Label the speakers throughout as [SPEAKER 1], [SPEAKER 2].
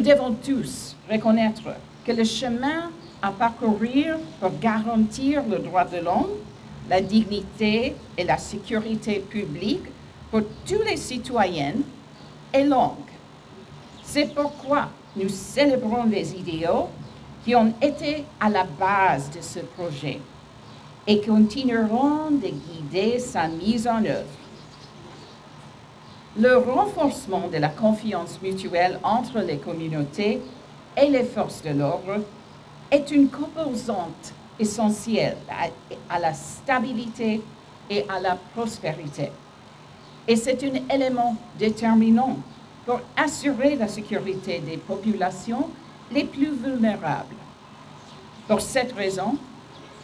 [SPEAKER 1] devons tous reconnaître que le chemin à parcourir pour garantir le droit de l'homme, la dignité et la sécurité publique pour tous les citoyens est long. C'est pourquoi nous célébrons les idéaux qui ont été à la base de ce projet et continueront de guider sa mise en œuvre. Le renforcement de la confiance mutuelle entre les communautés et les forces de l'ordre est une composante essentielle à la stabilité et à la prospérité. Et c'est un élément déterminant pour assurer la sécurité des populations les plus vulnérables. Pour cette raison,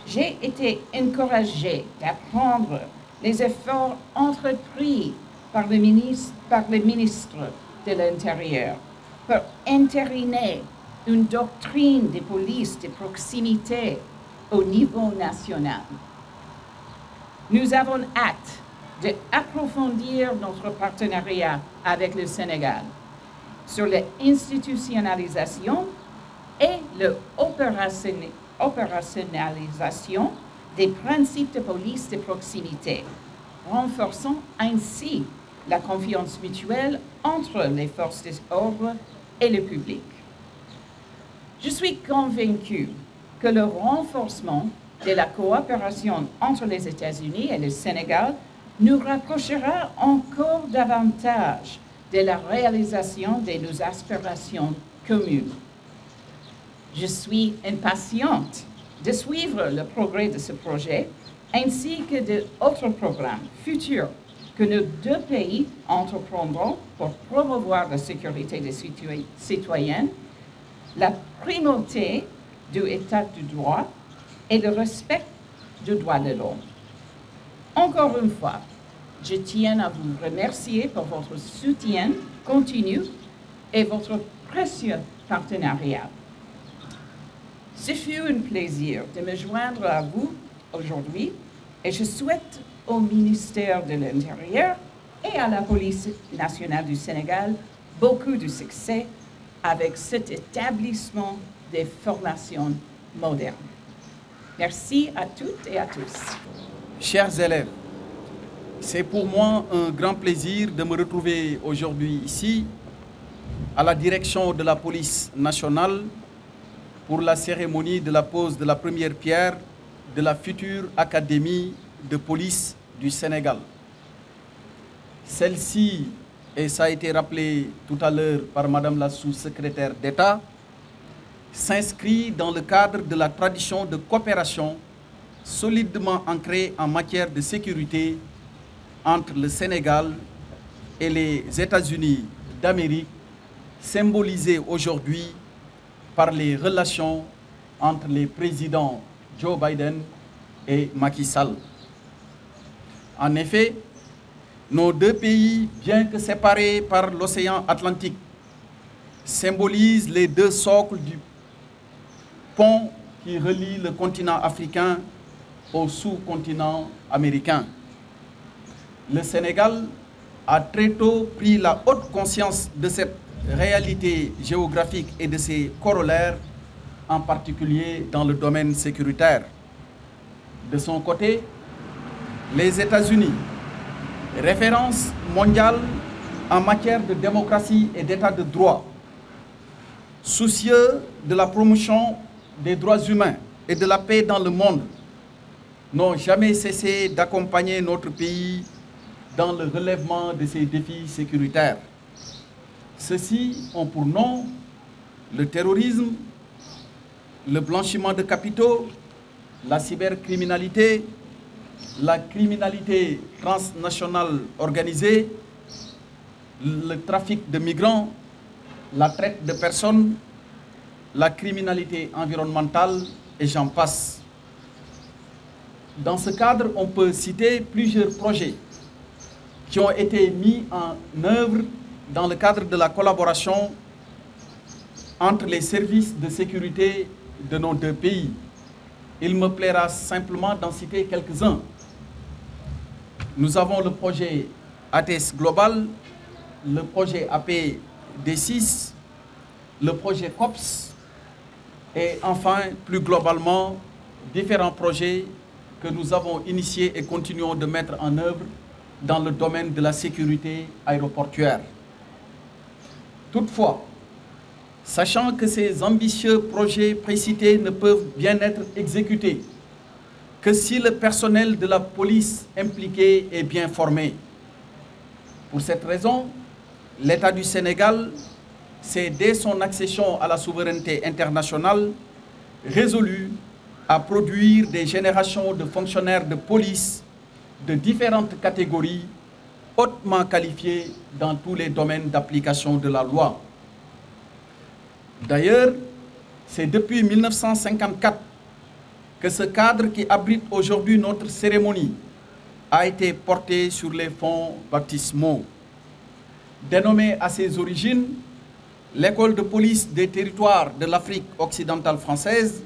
[SPEAKER 1] j'ai été encouragée d'apprendre les efforts entrepris par le ministre de l'Intérieur pour entériner une doctrine de police de proximité au niveau national. Nous avons hâte d'approfondir notre partenariat avec le Sénégal sur l'institutionnalisation et l'opérationnalisation des principes de police de proximité, renforçant ainsi la confiance mutuelle entre les forces de l'ordre et le public. Je suis convaincue que le renforcement de la coopération entre les États-Unis et le Sénégal nous rapprochera encore davantage de la réalisation de nos aspirations communes. Je suis impatiente de suivre le progrès de ce projet ainsi que d'autres programmes futurs que nos deux pays entreprendront pour promouvoir la sécurité des citoyens, la primauté du État de droit et le respect du droit de l'homme. Encore une fois, je tiens à vous remercier pour votre soutien continu et votre précieux partenariat. Ce fut un plaisir de me joindre à vous aujourd'hui et je souhaite au ministère de l'Intérieur et à la Police nationale du Sénégal beaucoup de succès avec cet établissement des formations modernes. Merci à toutes et à tous.
[SPEAKER 2] Chers élèves, c'est pour moi un grand plaisir de me retrouver aujourd'hui ici, à la direction de la police nationale, pour la cérémonie de la pose de la première pierre de la future Académie de police du Sénégal. Celle-ci, et ça a été rappelé tout à l'heure par Madame la sous-secrétaire d'État, s'inscrit dans le cadre de la tradition de coopération solidement ancrée en matière de sécurité entre le Sénégal et les États-Unis d'Amérique, symbolisée aujourd'hui par les relations entre les présidents Joe Biden et Macky Sall. En effet, nos deux pays, bien que séparés par l'océan Atlantique, symbolisent les deux socles du pont qui relie le continent africain au sous-continent américain. Le Sénégal a très tôt pris la haute conscience de cette réalité géographique et de ses corollaires, en particulier dans le domaine sécuritaire. De son côté, les États-Unis, référence mondiale en matière de démocratie et d'état de droit, soucieux de la promotion des droits humains et de la paix dans le monde, n'ont jamais cessé d'accompagner notre pays dans le relèvement de ces défis sécuritaires. Ceux-ci ont pour nom le terrorisme, le blanchiment de capitaux, la cybercriminalité, la criminalité transnationale organisée, le trafic de migrants, la traite de personnes, la criminalité environnementale et j'en passe. Dans ce cadre, on peut citer plusieurs projets qui ont été mis en œuvre dans le cadre de la collaboration entre les services de sécurité de nos deux pays. Il me plaira simplement d'en citer quelques-uns. Nous avons le projet ATS Global, le projet APD6, le projet COPS et enfin, plus globalement, différents projets que nous avons initiés et continuons de mettre en œuvre dans le domaine de la sécurité aéroportuaire. Toutefois, sachant que ces ambitieux projets précités ne peuvent bien être exécutés que si le personnel de la police impliqué est bien formé. Pour cette raison, l'État du Sénégal s'est, dès son accession à la souveraineté internationale, résolu à produire des générations de fonctionnaires de police de différentes catégories, hautement qualifiés dans tous les domaines d'application de la loi. D'ailleurs, c'est depuis 1954 que ce cadre qui abrite aujourd'hui notre cérémonie a été porté sur les fonds baptismaux. Dénommé à ses origines l'école de police des territoires de l'Afrique occidentale française,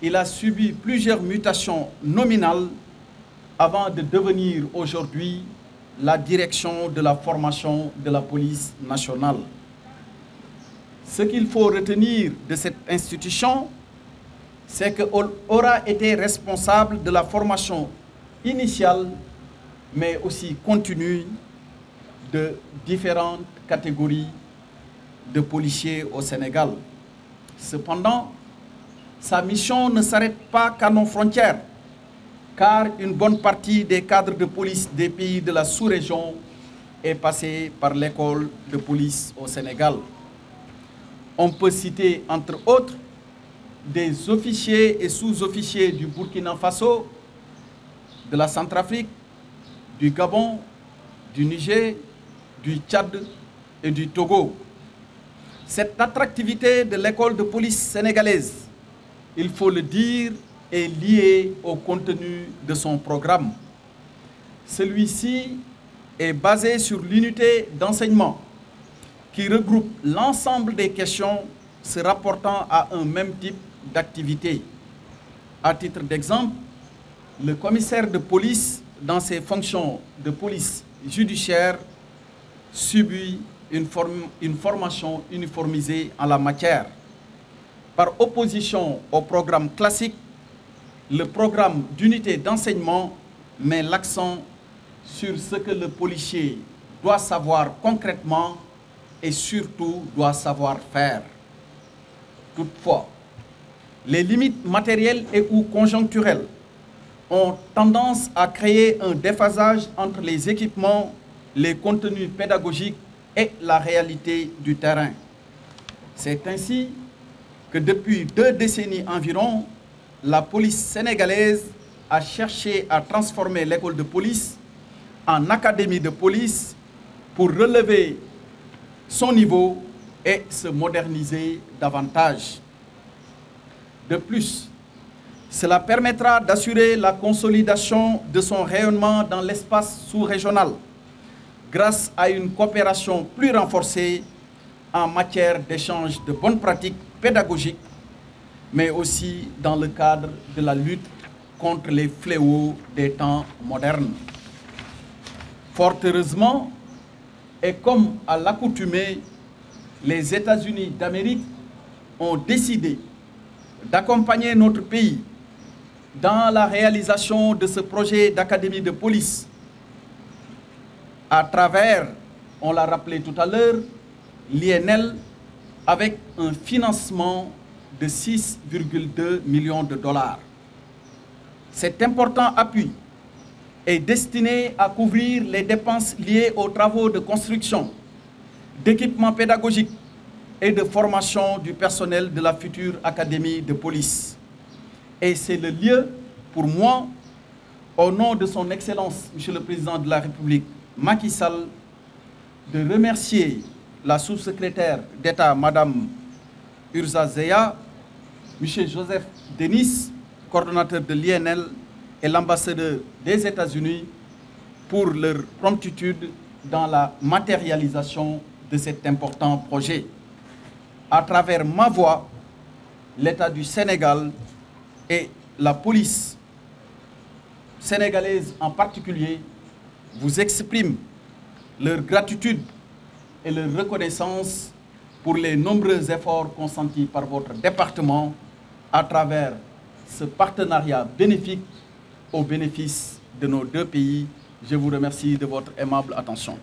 [SPEAKER 2] il a subi plusieurs mutations nominales avant de devenir aujourd'hui la direction de la formation de la police nationale. Ce qu'il faut retenir de cette institution, c'est qu'elle aura été responsable de la formation initiale, mais aussi continue de différentes catégories de policiers au Sénégal. Cependant, sa mission ne s'arrête pas qu'à nos frontières, car une bonne partie des cadres de police des pays de la sous-région est passée par l'école de police au Sénégal. On peut citer, entre autres, des officiers et sous-officiers du Burkina Faso, de la Centrafrique, du Gabon, du Niger, du Tchad et du Togo. Cette attractivité de l'école de police sénégalaise, il faut le dire, est liée au contenu de son programme. Celui-ci est basé sur l'unité d'enseignement qui regroupe l'ensemble des questions se rapportant à un même type d'activité. À titre d'exemple, le commissaire de police, dans ses fonctions de police judiciaire, subit une formation uniformisée en la matière. Par opposition au programme classique, le programme d'unité d'enseignement met l'accent sur ce que le policier doit savoir concrètement et surtout doit savoir faire. Toutefois, les limites matérielles et ou conjoncturelles ont tendance à créer un déphasage entre les équipements, les contenus pédagogiques et la réalité du terrain. C'est ainsi que depuis 2 décennies environ, la police sénégalaise a cherché à transformer l'école de police en académie de police pour relever son niveau et se moderniser davantage. De plus, cela permettra d'assurer la consolidation de son rayonnement dans l'espace sous-régional grâce à une coopération plus renforcée en matière d'échange de bonnes pratiques pédagogiques, mais aussi dans le cadre de la lutte contre les fléaux des temps modernes. Fort heureusement, et comme à l'accoutumée, les États-Unis d'Amérique ont décidé d'accompagner notre pays dans la réalisation de ce projet d'académie de police à travers, on l'a rappelé tout à l'heure, l'INL avec un financement de 6,2 millions de dollars. Cet important appui est destiné à couvrir les dépenses liées aux travaux de construction, d'équipements pédagogiques et de formation du personnel de la future Académie de police. Et c'est le lieu pour moi, au nom de son Excellence, Monsieur le Président de la République, Macky Sall, de remercier la sous-secrétaire d'État, Madame Urza Zeya, Monsieur Joseph Denis, coordonnateur de l'INL, et l'ambassadeur des États-Unis pour leur promptitude dans la matérialisation de cet important projet. À travers ma voix, l'État du Sénégal et la police sénégalaise en particulier vous expriment leur gratitude et leur reconnaissance pour les nombreux efforts consentis par votre département à travers ce partenariat bénéfique au bénéfice de nos deux pays. Je vous remercie de votre aimable attention.